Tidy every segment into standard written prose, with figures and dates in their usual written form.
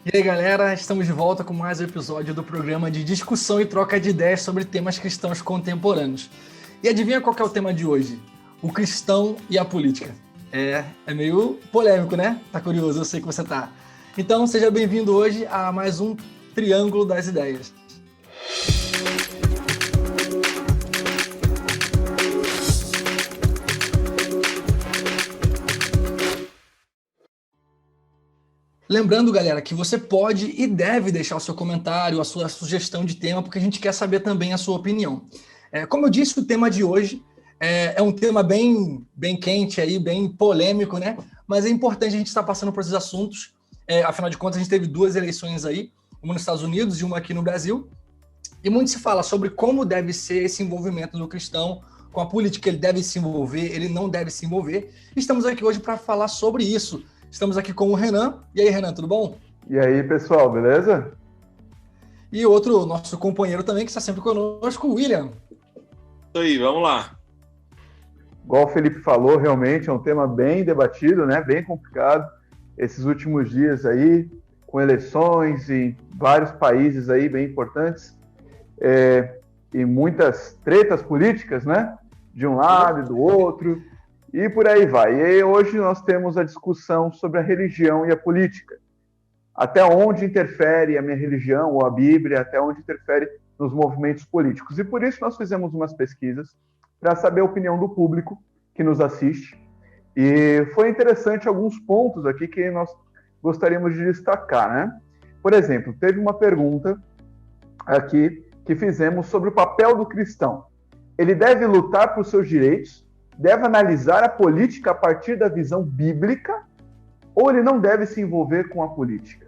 E aí, galera, estamos de volta com mais um episódio do programa de discussão e troca de ideias sobre temas cristãos contemporâneos. E adivinha qual que é o tema de hoje? O cristão e a política. É meio polêmico, né? Tá curioso, eu sei que você tá. Então, seja bem-vindo hoje a mais um Triângulo das Ideias. Lembrando, galera, que você pode e deve deixar o seu comentário, a sua sugestão de tema, porque a gente quer saber também a sua opinião. Como eu disse, o tema de hoje é um tema bem quente, aí, bem polêmico, né? Mas é importante a gente estar passando por esses assuntos. Afinal de contas, a gente teve duas eleições aí, uma nos Estados Unidos e uma aqui no Brasil. E muito se fala sobre como deve ser esse envolvimento do cristão com a política. Ele deve se envolver, ele não deve se envolver. Estamos aqui hoje para falar sobre isso. Estamos aqui com o Renan. E aí, Renan, tudo bom? E aí, pessoal, beleza? E outro, nosso companheiro também, que está sempre conosco, o William. Isso aí, vamos lá. Igual o Felipe falou, realmente é um tema bem debatido, né? Bem complicado. Esses últimos dias aí, com eleições em vários países aí bem importantes, e muitas tretas políticas, né? De um lado e do outro, e por aí vai. E aí, hoje nós temos a discussão sobre a religião e a política. Até onde interfere a minha religião ou a Bíblia, até onde interfere nos movimentos políticos. E por isso nós fizemos umas pesquisas para saber a opinião do público que nos assiste. E foi interessante alguns pontos aqui que nós gostaríamos de destacar, né? Por exemplo, teve uma pergunta aqui que fizemos sobre o papel do cristão. Ele deve lutar por seus direitos, deve analisar a política a partir da visão bíblica, ou ele não deve se envolver com a política?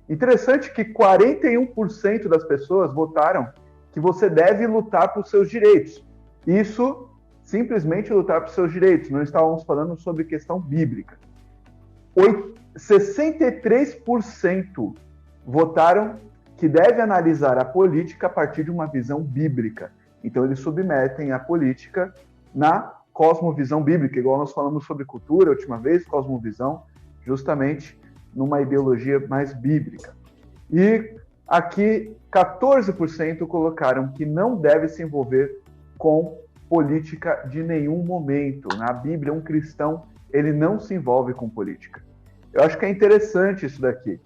Interessante que 41% das pessoas votaram que você deve lutar por seus direitos. Isso, simplesmente lutar por seus direitos. Não estávamos falando sobre questão bíblica. 63% votaram que deve analisar a política a partir de uma visão bíblica. Então, eles submetem a política na cosmovisão bíblica, igual nós falamos sobre cultura a última vez, cosmovisão, justamente numa ideologia mais bíblica. E aqui 14% colocaram que não deve se envolver com política de nenhum momento. Na Bíblia, um cristão, ele não se envolve com política. Eu acho que é interessante isso daqui.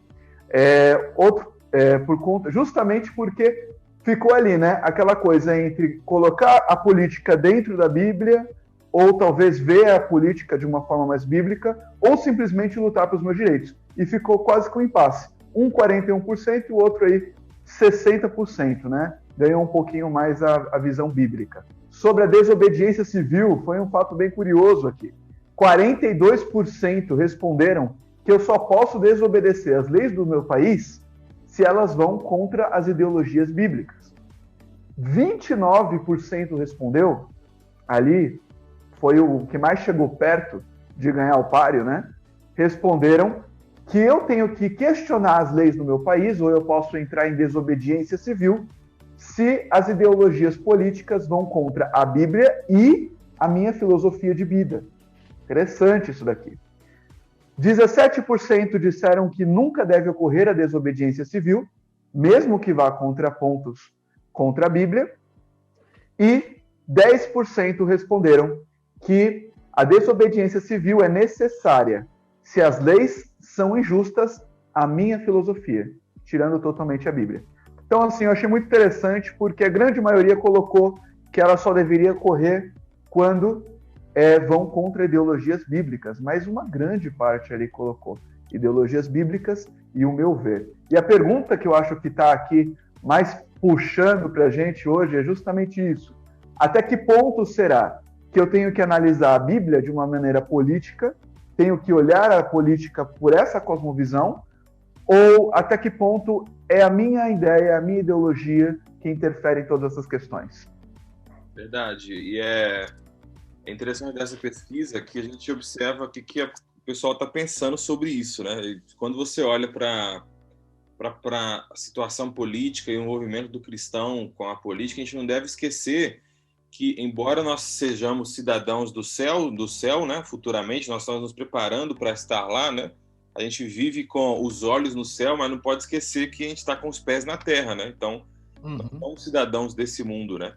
Por conta, justamente porque ficou ali, né? Aquela coisa entre colocar a política dentro da Bíblia, ou talvez ver a política de uma forma mais bíblica, ou simplesmente lutar pelos meus direitos. E ficou quase que um impasse. Um 41% e o outro aí 60%, né? Ganhou um pouquinho mais a visão bíblica. Sobre a desobediência civil, foi um fato bem curioso aqui. 42% responderam que eu só posso desobedecer as leis do meu país se elas vão contra as ideologias bíblicas. 29% respondeu, ali foi o que mais chegou perto de ganhar o páreo, né? Responderam que eu tenho que questionar as leis do meu país, ou eu posso entrar em desobediência civil, se as ideologias políticas vão contra a Bíblia e a minha filosofia de vida. Interessante isso daqui. 17% disseram que nunca deve ocorrer a desobediência civil, mesmo que vá contra pontos contra a Bíblia, e 10% responderam que a desobediência civil é necessária se as leis são injustas à minha filosofia, tirando totalmente a Bíblia. Então, assim, eu achei muito interessante porque a grande maioria colocou que ela só deveria ocorrer quando vão contra ideologias bíblicas, mas uma grande parte ali colocou ideologias bíblicas e o meu ver. E a pergunta que eu acho que está aqui mais puxando para a gente hoje é justamente isso. Até que ponto será que eu tenho que analisar a Bíblia de uma maneira política, tenho que olhar a política por essa cosmovisão, ou até que ponto é a minha ideia, a minha ideologia que interfere em todas essas questões? Verdade. E é interessante dessa pesquisa que a gente observa o que o pessoal está pensando sobre isso, né? E quando você olha para a situação política e o envolvimento do cristão com a política, a gente não deve esquecer que, embora nós sejamos cidadãos do céu, né, futuramente, nós estamos nos preparando para estar lá, né, a gente vive com os olhos no céu, mas não pode esquecer que a gente está com os pés na terra, né? Então, nós somos cidadãos desse mundo, né?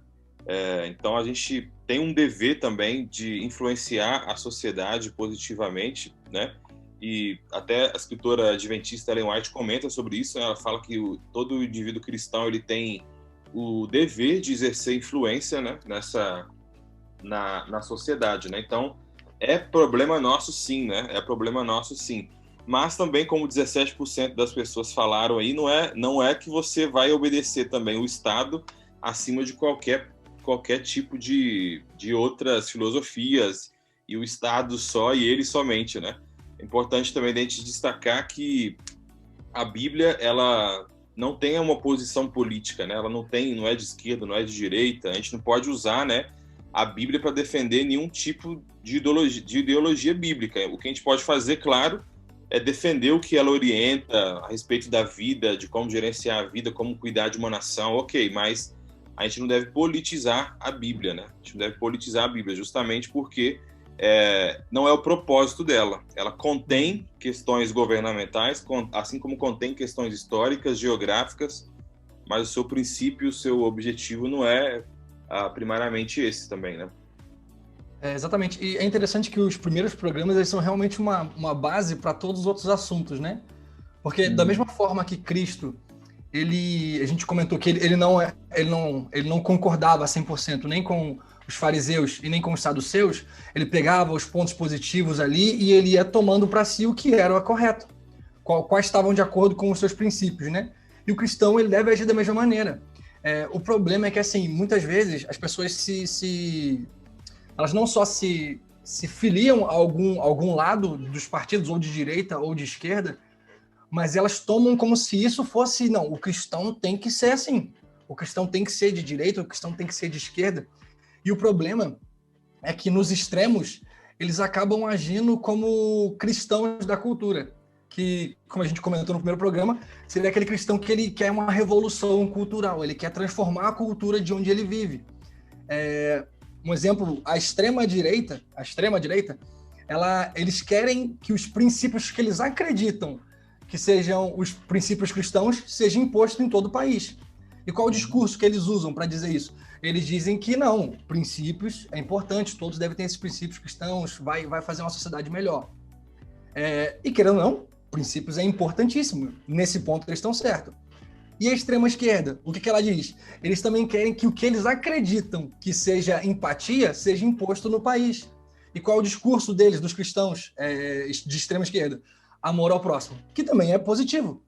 Então, a gente tem um dever também de influenciar a sociedade positivamente, né? E até a escritora adventista Ellen White comenta sobre isso, né? Ela fala que todo indivíduo cristão ele tem o dever de exercer influência, né? Na sociedade, né? Então, é problema nosso sim, né? É problema nosso sim. Mas também, como 17% das pessoas falaram aí, não é que você vai obedecer também o Estado acima de qualquer tipo de outras filosofias, e o Estado só e ele somente, né? É importante também a gente destacar que a Bíblia, ela não tem uma posição política, né? Ela não é de esquerda, não é de direita. A gente não pode usar, né, a Bíblia para defender nenhum tipo de ideologia bíblica. O que a gente pode fazer, claro, é defender o que ela orienta a respeito da vida, de como gerenciar a vida, como cuidar de uma nação, ok, mas a gente não deve politizar a Bíblia, né? A gente não deve politizar a Bíblia, justamente porque não é o propósito dela. Ela contém questões governamentais, assim como contém questões históricas, geográficas, mas o seu princípio, o seu objetivo não é primariamente esse também, né? Exatamente. E é interessante que os primeiros programas eles são realmente uma base para todos os outros assuntos, né? Porque da mesma forma que Cristo, a gente comentou que ele não concordava 100% nem com os fariseus e nem com os saduceus, ele pegava os pontos positivos ali e ele ia tomando para si o que era o correto, quais estavam de acordo com os seus princípios, né? E o cristão, ele deve agir da mesma maneira. O problema é que, assim, muitas vezes as pessoas elas não só se filiam a algum lado dos partidos, ou de direita ou de esquerda, mas elas tomam como se isso fosse, não, o cristão tem que ser assim, o cristão tem que ser de direita, o cristão tem que ser de esquerda. E o problema é que nos extremos eles acabam agindo como cristãos da cultura, que, como a gente comentou no primeiro programa, seria aquele cristão que ele quer uma revolução cultural, ele quer transformar a cultura de onde ele vive. Um exemplo, a extrema-direita, eles querem que os princípios que eles acreditam que sejam os princípios cristãos sejam impostos em todo o país. E qual o discurso que eles usam para dizer isso? Eles dizem que não, princípios é importante, todos devem ter esses princípios cristãos, vai fazer uma sociedade melhor. E querendo ou não, princípios é importantíssimo, nesse ponto eles estão certos. E a extrema-esquerda, o que ela diz? Eles também querem que o que eles acreditam que seja empatia, seja imposto no país. E qual é o discurso deles, dos cristãos de extrema-esquerda? Amor ao próximo, que também é positivo.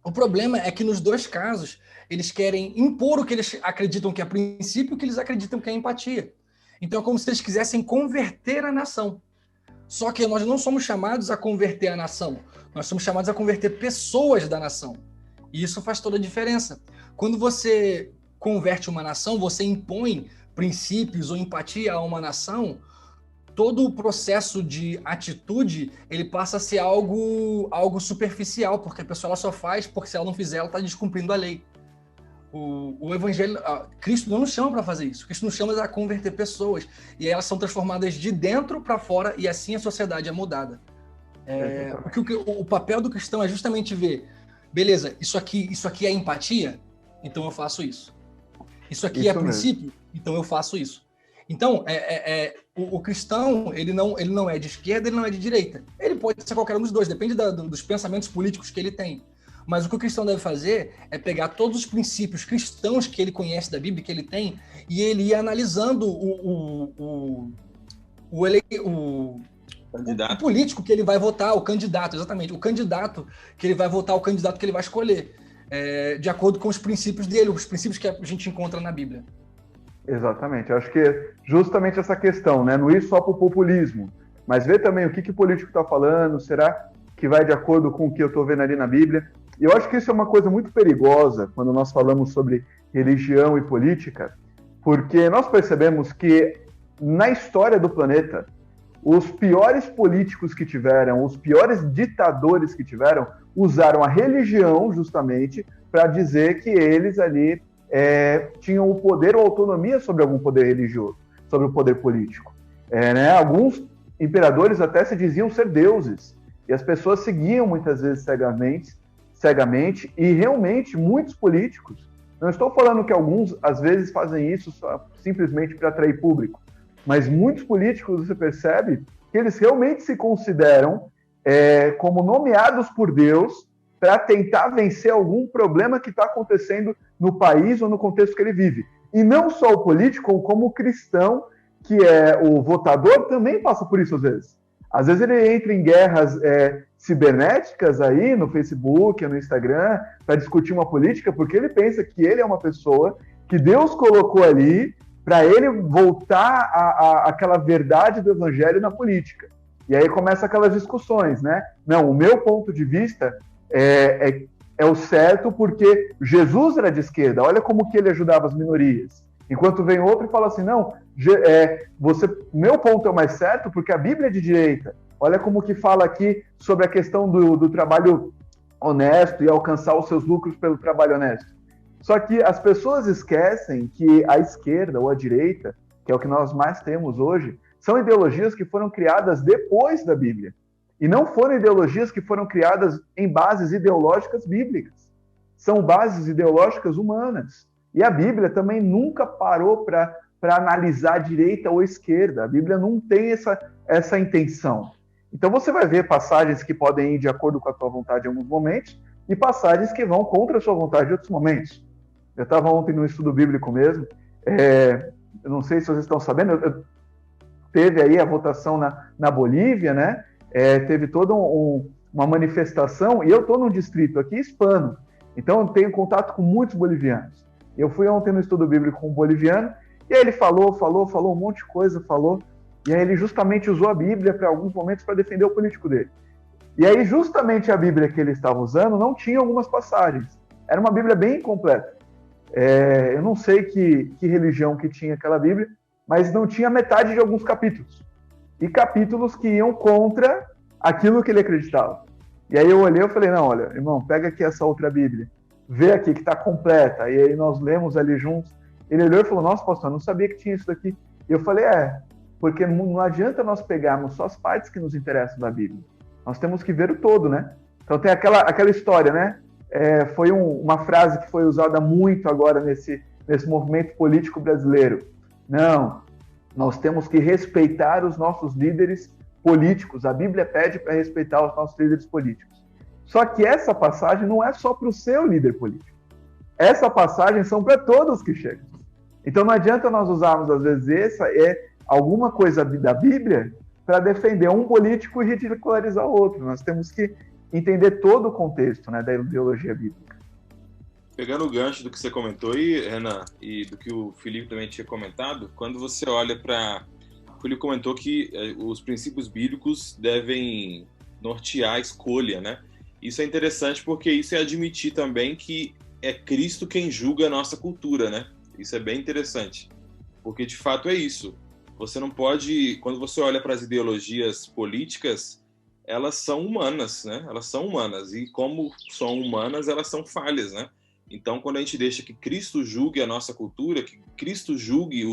O problema é que nos dois casos, eles querem impor o que eles acreditam que é princípio e o que eles acreditam que é empatia. Então é como se eles quisessem converter a nação. Só que nós não somos chamados a converter a nação, nós somos chamados a converter pessoas da nação. E isso faz toda a diferença. Quando você converte uma nação, você impõe princípios ou empatia a uma nação, todo o processo de atitude, ele passa a ser algo superficial, porque a pessoa ela só faz porque se ela não fizer, ela está descumprindo a lei. O evangelho, Cristo não nos chama para fazer isso. Cristo nos chama a converter pessoas. E aí elas são transformadas de dentro para fora e assim a sociedade é mudada. O papel do cristão é justamente ver, beleza, isso aqui é empatia? Então eu faço isso. Isso aqui é princípio? Então eu faço isso. Então, o cristão, ele não é de esquerda, ele não é de direita. Ele pode ser qualquer um dos dois, depende dos pensamentos políticos que ele tem. Mas o que o cristão deve fazer é pegar todos os princípios cristãos que ele conhece da Bíblia, que ele tem, e ele ir analisando o político que ele vai votar, o candidato, exatamente, o candidato que ele vai votar, o candidato que ele vai escolher, de acordo com os princípios dele, os princípios que a gente encontra na Bíblia. Exatamente, eu acho que justamente essa questão, né? Não ir só para o populismo, mas ver também o que o político está falando, será que vai de acordo com o que eu estou vendo ali na Bíblia? E eu acho que isso é uma coisa muito perigosa quando nós falamos sobre religião e política, porque nós percebemos que na história do planeta, os piores políticos que tiveram, os piores ditadores que tiveram, usaram a religião justamente para dizer que eles ali tinham o poder ou autonomia sobre algum poder religioso, sobre o poder político. Né? Alguns imperadores até se diziam ser deuses. E as pessoas seguiam muitas vezes cegamente, e realmente muitos políticos, não estou falando que alguns às vezes fazem isso simplesmente para atrair público, mas muitos políticos, você percebe que eles realmente se consideram como nomeados por Deus para tentar vencer algum problema que está acontecendo no país ou no contexto que ele vive. E não só o político, como o cristão, que é o votador, também passa por isso às vezes. Às vezes ele entra em guerras cibernéticas aí no Facebook, no Instagram, para discutir uma política, porque ele pensa que ele é uma pessoa que Deus colocou ali para ele voltar àquela verdade do evangelho na política. E aí começa aquelas discussões, né? Não, o meu ponto de vista é o certo porque Jesus era de esquerda, olha como que ele ajudava as minorias. Enquanto vem outro e fala assim, não, meu ponto é o mais certo porque a Bíblia é de direita. Olha como que fala aqui sobre a questão do trabalho honesto e alcançar os seus lucros pelo trabalho honesto. Só que as pessoas esquecem que a esquerda ou a direita, que é o que nós mais temos hoje, são ideologias que foram criadas depois da Bíblia. E não foram ideologias que foram criadas em bases ideológicas bíblicas. São bases ideológicas humanas. E a Bíblia também nunca parou para analisar direita ou esquerda. A Bíblia não tem essa intenção. Então você vai ver passagens que podem ir de acordo com a tua vontade em alguns momentos e passagens que vão contra a sua vontade em outros momentos. Eu estava ontem no estudo bíblico mesmo. Eu não sei se vocês estão sabendo, teve aí a votação na Bolívia, né? Teve toda uma manifestação, e eu estou num distrito aqui hispano, então eu tenho contato com muitos bolivianos. Eu fui ontem no estudo bíblico com um boliviano, e aí ele falou um monte de coisa, e aí ele justamente usou a Bíblia para alguns momentos para defender o político dele. E aí justamente a Bíblia que ele estava usando não tinha algumas passagens. Era uma Bíblia bem incompleta. Eu não sei que religião que tinha aquela Bíblia, mas não tinha metade de alguns capítulos. E capítulos que iam contra aquilo que ele acreditava. E aí eu olhei e falei, não, olha, irmão, pega aqui essa outra Bíblia, vê aqui que está completa. E aí nós lemos ali juntos. Ele olhou e falou, nossa, pastor, eu não sabia que tinha isso daqui. E eu falei, porque não adianta nós pegarmos só as partes que nos interessam da Bíblia. Nós temos que ver o todo, né? Então tem aquela história, né? Foi uma frase que foi usada muito agora nesse movimento político brasileiro. Não, nós temos que respeitar os nossos líderes políticos. A Bíblia pede para respeitar os nossos líderes políticos. Só que essa passagem não é só para o seu líder político. Essa passagem são para todos que chegam. Então não adianta nós usarmos, às vezes, alguma coisa da Bíblia para defender um político e ridicularizar o outro. Nós temos que entender todo o contexto, né, da ideologia bíblica. Pegando o gancho do que você comentou aí, Renan, e do que o Felipe também tinha comentado, quando você olha para... O Felipe comentou que os princípios bíblicos devem nortear a escolha, né? Isso é interessante porque isso é admitir também que é Cristo quem julga a nossa cultura, né? Isso é bem interessante, porque de fato é isso. Você não pode... Quando você olha para as ideologias políticas, elas são humanas, né? Elas são humanas, e como são humanas, elas são falhas, né? Então, quando a gente deixa que Cristo julgue a nossa cultura, que Cristo julgue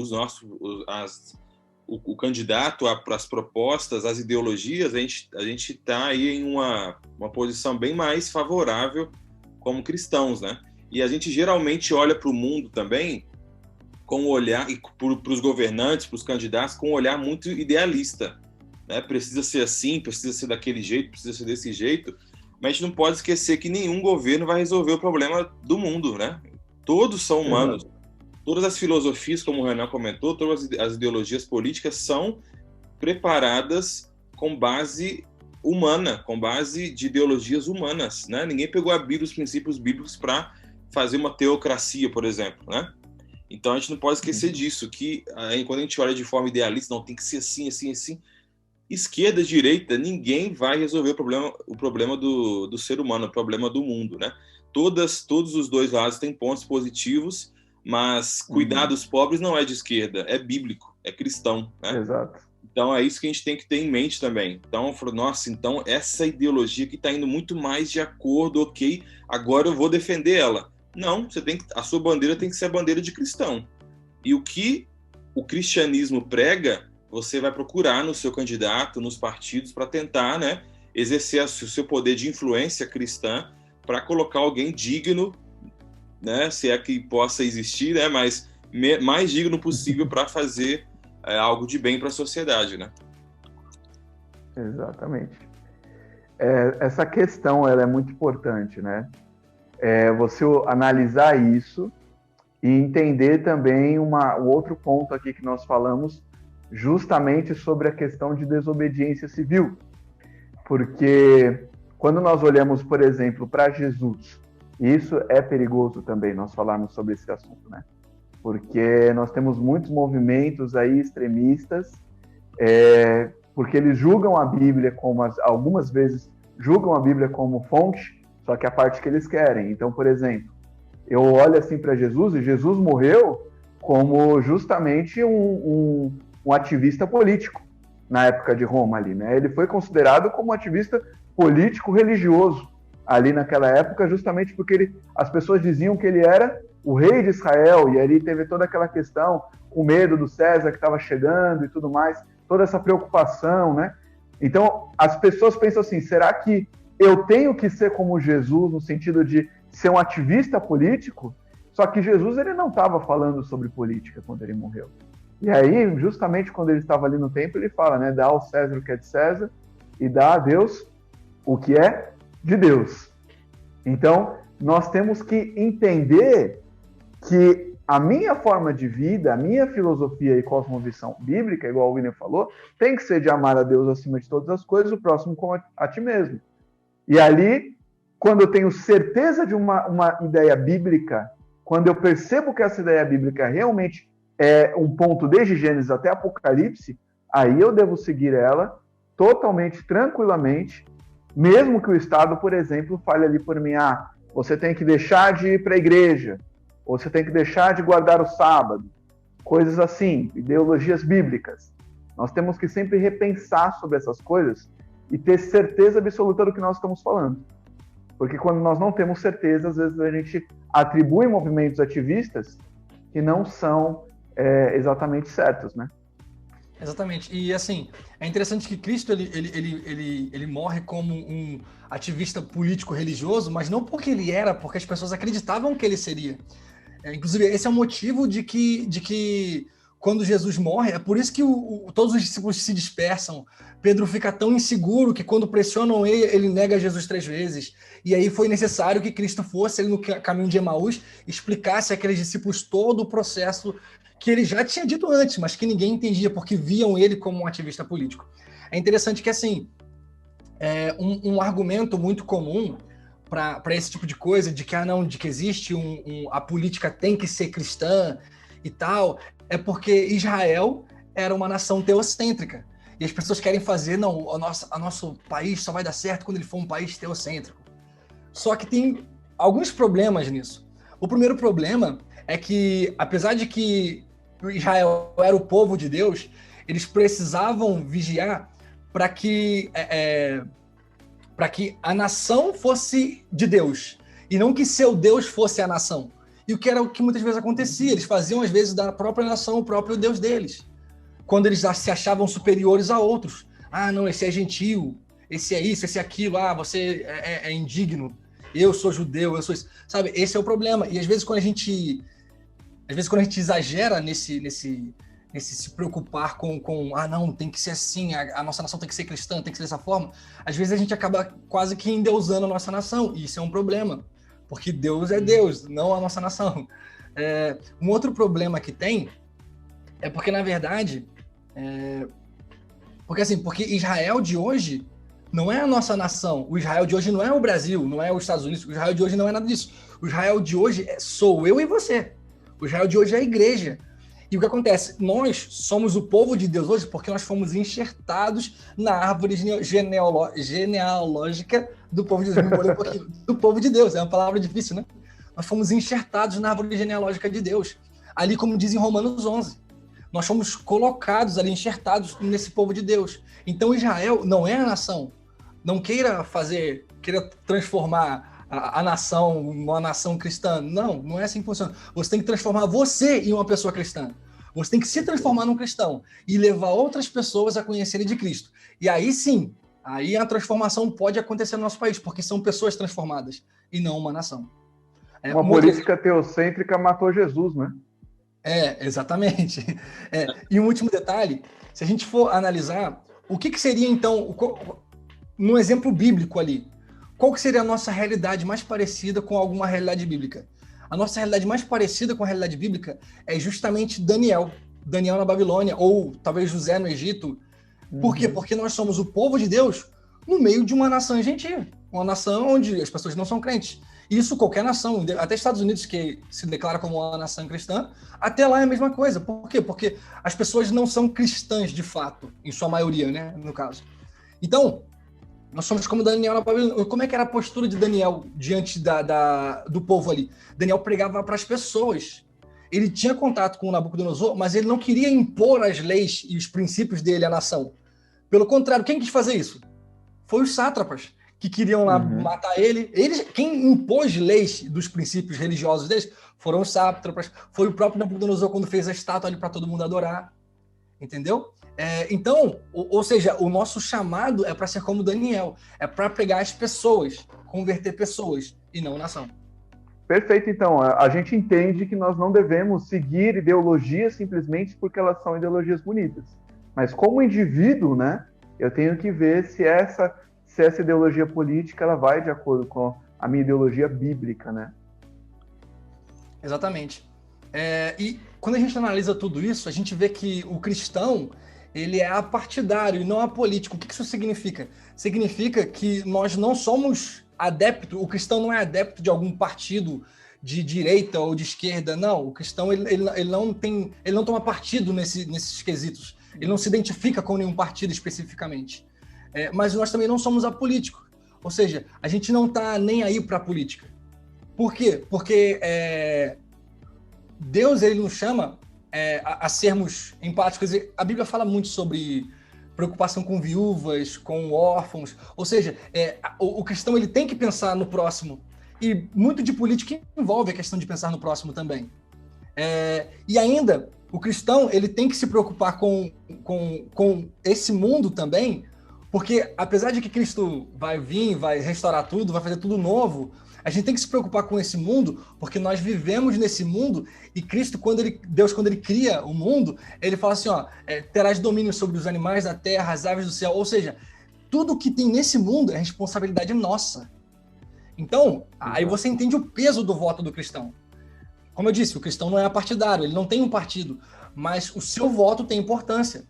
o candidato para as propostas, as ideologias, a gente está aí em uma posição bem mais favorável como cristãos, né? E a gente geralmente olha para o mundo também com um olhar, e para os governantes, para os candidatos, com um olhar muito idealista, né? Precisa ser assim, precisa ser daquele jeito, precisa ser desse jeito. Mas a gente não pode esquecer que nenhum governo vai resolver o problema do mundo, né? Todos são humanos. Todas as filosofias, como o Renan comentou, todas as ideologias políticas são preparadas com base humana, com base de ideologias humanas, né? Ninguém pegou a Bíblia, os princípios bíblicos, para fazer uma teocracia, por exemplo, né? Então a gente não pode esquecer disso, que quando a gente olha de forma idealista, não, tem que ser assim, assim, assim. Esquerda, direita, ninguém vai resolver o problema do ser humano, o problema do mundo, né? Todos os dois lados têm pontos positivos, mas cuidar dos pobres não é de esquerda, é bíblico, é cristão, né? Exato. Então é isso que a gente tem que ter em mente também. Então eu falo, nossa, então essa ideologia que está indo muito mais de acordo, ok, agora eu vou defender ela. Não, a sua bandeira tem que ser a bandeira de cristão. E o que o cristianismo prega, você vai procurar no seu candidato, nos partidos, para tentar, né, exercer o seu poder de influência cristã para colocar alguém digno, né, se é que possa existir, né, mas mais digno possível para fazer algo de bem para a sociedade, né? Exatamente. Essa questão ela é muito importante, né? Você analisar isso e entender também um outro ponto aqui que nós falamos, justamente sobre a questão de desobediência civil. Porque quando nós olhamos, por exemplo, para Jesus, isso é perigoso também nós falarmos sobre esse assunto, né? Porque nós temos muitos movimentos aí extremistas, porque eles julgam a Bíblia algumas vezes julgam a Bíblia como fonte, só que a parte que eles querem. Então, por exemplo, eu olho assim para Jesus, e Jesus morreu como justamente um ativista político na época de Roma ali, né? Ele foi considerado como um ativista político-religioso ali naquela época, justamente porque as pessoas diziam que ele era o rei de Israel, e ali teve toda aquela questão, o medo do César que estava chegando e tudo mais, toda essa preocupação, né? Então, as pessoas pensam assim, será que eu tenho que ser como Jesus, no sentido de ser um ativista político? Só que Jesus, ele não estava falando sobre política quando ele morreu. E aí, justamente quando ele estava ali no templo, ele fala, né, dá ao César o que é de César e dá a Deus o que é de Deus. Então, nós temos que entender que a minha forma de vida, a minha filosofia e cosmovisão bíblica, igual o William falou, tem que ser de amar a Deus acima de todas as coisas, o próximo como a ti mesmo. E ali, quando eu tenho certeza de uma ideia bíblica, quando eu percebo que essa ideia bíblica realmente é um ponto desde Gênesis até Apocalipse, aí eu devo seguir ela totalmente, tranquilamente, mesmo que o Estado, por exemplo, fale ali por mim, você tem que deixar de ir para a igreja, ou você tem que deixar de guardar o sábado, coisas assim, ideologias bíblicas. Nós temos que sempre repensar sobre essas coisas e ter certeza absoluta do que nós estamos falando. Porque quando nós não temos certeza, às vezes a gente atribui movimentos ativistas que não são exatamente certos, né? Exatamente. E, assim, é interessante que Cristo, ele morre como um ativista político-religioso, mas não porque ele era, porque as pessoas acreditavam que ele seria. Inclusive, esse é o motivo de que quando Jesus morre, é por isso que todos os discípulos se dispersam. Pedro fica tão inseguro que quando pressionam ele nega Jesus 3 vezes. E aí foi necessário que Cristo fosse ali no caminho de Emaús, explicasse àqueles discípulos todo o processo que ele já tinha dito antes, mas que ninguém entendia, porque viam ele como um ativista político. É interessante que, assim, um argumento muito comum para esse tipo de coisa, de que existe a política tem que ser cristã e tal, é porque Israel era uma nação teocêntrica. E as pessoas querem fazer, o nosso país só vai dar certo quando ele for um país teocêntrico. Só que tem alguns problemas nisso. O primeiro problema é que, apesar de que Israel era o povo de Deus, eles precisavam vigiar para que a nação fosse de Deus, e não que seu Deus fosse a nação. E o que era o que muitas vezes acontecia, eles faziam às vezes da própria nação o próprio Deus deles, quando eles se achavam superiores a outros. Não, esse é gentil, esse é isso, esse é aquilo, você é indigno, eu sou judeu, eu sou isso. Sabe, esse é o problema. E às vezes quando a gente exagera nesse se preocupar com não, tem que ser assim, a nossa nação tem que ser cristã, tem que ser dessa forma, às vezes a gente acaba quase que endeusando a nossa nação, e isso é um problema, porque Deus é Deus, não a nossa nação. Um outro problema que tem é porque, na verdade, porque Israel de hoje não é a nossa nação, o Israel de hoje não é o Brasil, não é os Estados Unidos, o Israel de hoje não é nada disso, o Israel de hoje sou eu e você. O Israel de hoje é a igreja. E o que acontece? Nós somos o povo de Deus hoje porque nós fomos enxertados na árvore genealógica do povo de Deus. Me molhei um pouquinho. Do povo de Deus. É uma palavra difícil, né? Nós fomos enxertados na árvore genealógica de Deus. Ali, como diz em Romanos 11. Nós fomos colocados ali, enxertados nesse povo de Deus. Então, Israel não é a nação. Não queira transformar a nação, uma nação cristã. Não é assim que funciona. Você tem que transformar você em uma pessoa cristã. Você tem que se transformar num cristão e levar outras pessoas a conhecerem de Cristo. E aí sim, aí a transformação pode acontecer no nosso país, porque são pessoas transformadas e não uma nação. Uma política teocêntrica matou Jesus, né? Exatamente. E um último detalhe, se a gente for analisar, o que seria então, num exemplo bíblico ali, qual que seria a nossa realidade mais parecida com alguma realidade bíblica? A nossa realidade mais parecida com a realidade bíblica é justamente Daniel na Babilônia, ou talvez José no Egito. Por quê? Porque nós somos o povo de Deus no meio de uma nação gentia, uma nação onde as pessoas não são crentes. Isso qualquer nação, até Estados Unidos, que se declara como uma nação cristã, até lá é a mesma coisa. Por quê? Porque as pessoas não são cristãs de fato, em sua maioria, né, no caso. Então, nós somos como Daniel na Babilônia. Como é que era a postura de Daniel diante do povo ali? Daniel pregava para as pessoas. Ele tinha contato com o Nabucodonosor, mas ele não queria impor as leis e os princípios dele à nação. Pelo contrário, quem quis fazer isso? Foi os sátrapas, que queriam lá matar ele. Quem impôs leis dos princípios religiosos deles foram os sátrapas, foi o próprio Nabucodonosor quando fez a estátua ali para todo mundo adorar. Entendeu? Então, ou seja, o nosso chamado é para ser como Daniel, é para pegar as pessoas, converter pessoas e não nação. Perfeito, então. A gente entende que nós não devemos seguir ideologias simplesmente porque elas são ideologias bonitas. Mas como indivíduo, né, eu tenho que ver se essa ideologia política ela vai de acordo com a minha ideologia bíblica, né? Exatamente. E quando a gente analisa tudo isso, a gente vê que o cristão, ele é apartidário e não apolítico. O que isso significa? Significa que nós não somos adeptos, o cristão não é adepto de algum partido de direita ou de esquerda, não. O cristão ele não toma partido nesses quesitos. Ele não se identifica com nenhum partido especificamente. Mas nós também não somos apolíticos. Ou seja, a gente não está nem aí para a política. Por quê? Porque Deus ele nos chama a sermos empáticos. A Bíblia fala muito sobre preocupação com viúvas, com órfãos. Ou seja, o cristão ele tem que pensar no próximo. E muito de política envolve a questão de pensar no próximo também. E ainda, o cristão ele tem que se preocupar com esse mundo também, porque apesar de que Cristo vai vir, vai restaurar tudo, vai fazer tudo novo, a gente tem que se preocupar com esse mundo, porque nós vivemos nesse mundo, e Cristo, Deus, quando ele cria o mundo, ele fala assim, terás domínio sobre os animais da terra, as aves do céu, ou seja, tudo que tem nesse mundo é responsabilidade nossa. Então, aí você entende o peso do voto do cristão. Como eu disse, o cristão não é partidário, ele não tem um partido, mas o seu voto tem importância.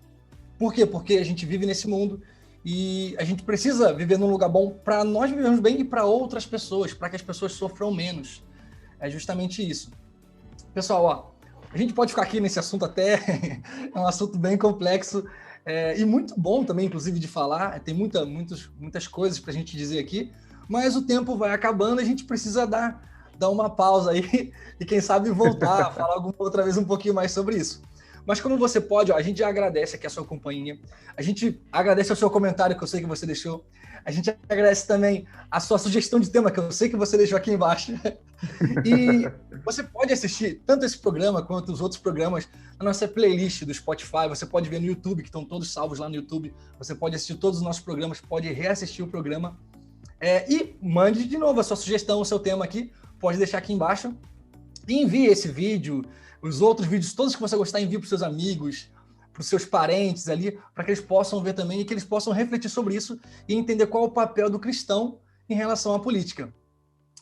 Por quê? Porque a gente vive nesse mundo, e a gente precisa viver num lugar bom para nós vivermos bem e para outras pessoas, para que as pessoas sofram menos. É justamente isso. Pessoal, a gente pode ficar aqui nesse assunto até, é um assunto bem complexo e muito bom também, inclusive, de falar. Tem muitas coisas para a gente dizer aqui, mas o tempo vai acabando e a gente precisa dar uma pausa aí e, quem sabe, voltar a falar alguma outra vez um pouquinho mais sobre isso. Mas como você pode, a gente já agradece aqui a sua companhia, a gente agradece o seu comentário que eu sei que você deixou, a gente agradece também a sua sugestão de tema que eu sei que você deixou aqui embaixo. E você pode assistir tanto esse programa quanto os outros programas na nossa playlist do Spotify, você pode ver no YouTube, que estão todos salvos lá no YouTube, você pode assistir todos os nossos programas, pode reassistir o programa e mande de novo a sua sugestão, o seu tema aqui, pode deixar aqui embaixo e envie esse vídeo, os outros vídeos, todos que você gostar, envie para os seus amigos, para os seus parentes ali, para que eles possam ver também e que eles possam refletir sobre isso e entender qual é o papel do cristão em relação à política.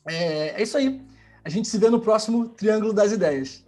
É isso aí. A gente se vê no próximo Triângulo das Ideias.